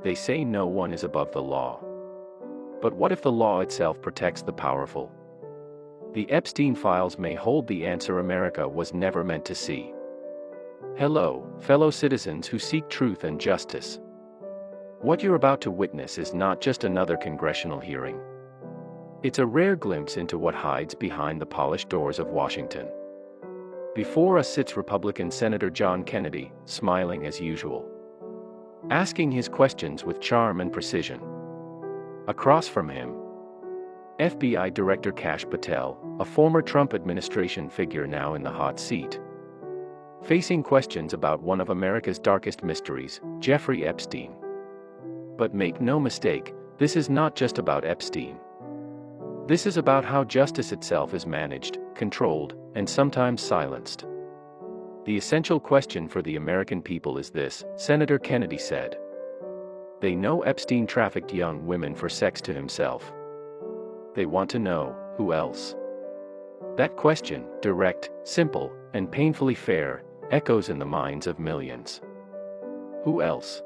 They say no one is above the law. But what if the law itself protects the powerful? The Epstein files may hold the answer America was never meant to see. Hello, fellow citizens who seek truth and justice. What you're about to witness is not just another congressional hearing. It's a rare glimpse into what hides behind the polished doors of Washington. Before us sits Republican Senator John Kennedy, smiling as usual, asking his questions with charm and precision. Across from him, FBI Director Kash Patel, a former Trump administration figure now in the hot seat, facing questions about one of America's darkest mysteries, Jeffrey Epstein. But make no mistake, this is not just about Epstein. This is about how justice itself is managed, controlled, and sometimes silenced. The essential question for the American people is this, Senator Kennedy said. They know Epstein trafficked young women for sex to himself. They want to know, who else? That question, direct, simple, and painfully fair, echoes in the minds of millions. Who else?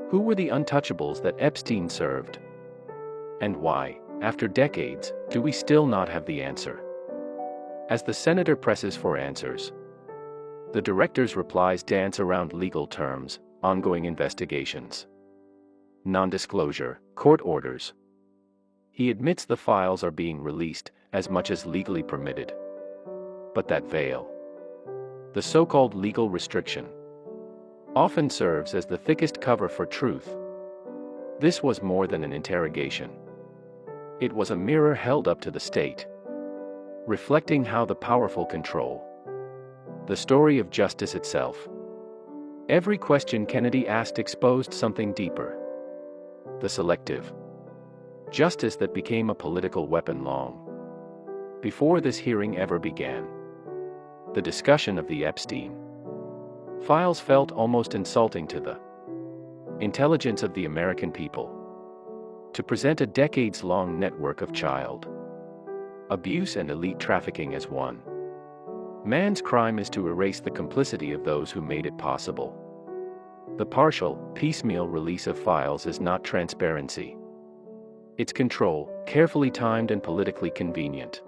Who were the untouchables that Epstein served? And why, after decades, do we still not have the answer? As the senator presses for answers, the director's replies dance around legal terms, ongoing investigations, non-disclosure, court orders. He admits the files are being released, as much as legally permitted. But that veil, the so-called legal restriction, often serves as the thickest cover for truth. This was more than an interrogation. It was a mirror held up to the state, reflecting how the powerful control the story of justice itself. Every question Kennedy asked exposed something deeper. The selective justice that became a political weapon long before this hearing ever began. The discussion of the Epstein files felt almost insulting to the intelligence of the American people. To present a decades-long network of child abuse and elite trafficking as one man's crime is to erase the complicity of those who made it possible. The partial, piecemeal release of files is not transparency. It's control, carefully timed and politically convenient.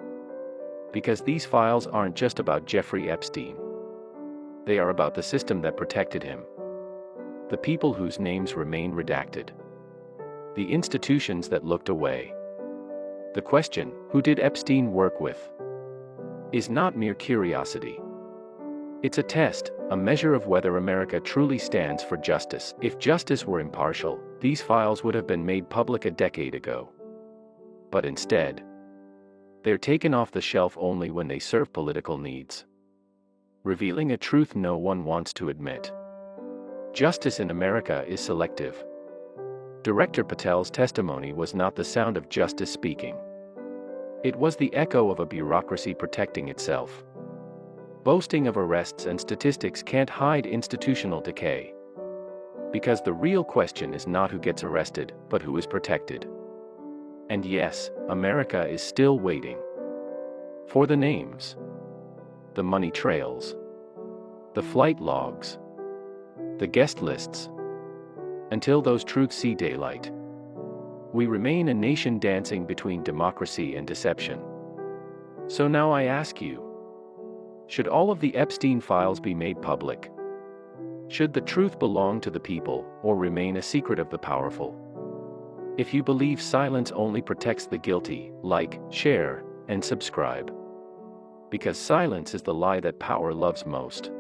Because these files aren't just about Jeffrey Epstein. They are about the system that protected him, the people whose names remain redacted, the institutions that looked away. The question, who did Epstein work with, is not mere curiosity. It's a test, a measure of whether America truly stands for justice. If justice were impartial, these files would have been made public a decade ago. But instead, they're taken off the shelf only when they serve political needs, revealing a truth no one wants to admit. Justice in America is selective. Director Patel's testimony was not the sound of justice speaking. It was the echo of a bureaucracy protecting itself. Boasting of arrests and statistics can't hide institutional decay. Because the real question is not who gets arrested, but who is protected. And yes, America is still waiting for the names, the money trails, the flight logs, the guest lists. Until those truths see daylight, we remain a nation dancing between democracy and deception. So now I ask you, should all of the Epstein files be made public? Should the truth belong to the people, or remain a secret of the powerful? If you believe silence only protects the guilty, like, share, and subscribe. Because silence is the lie that power loves most.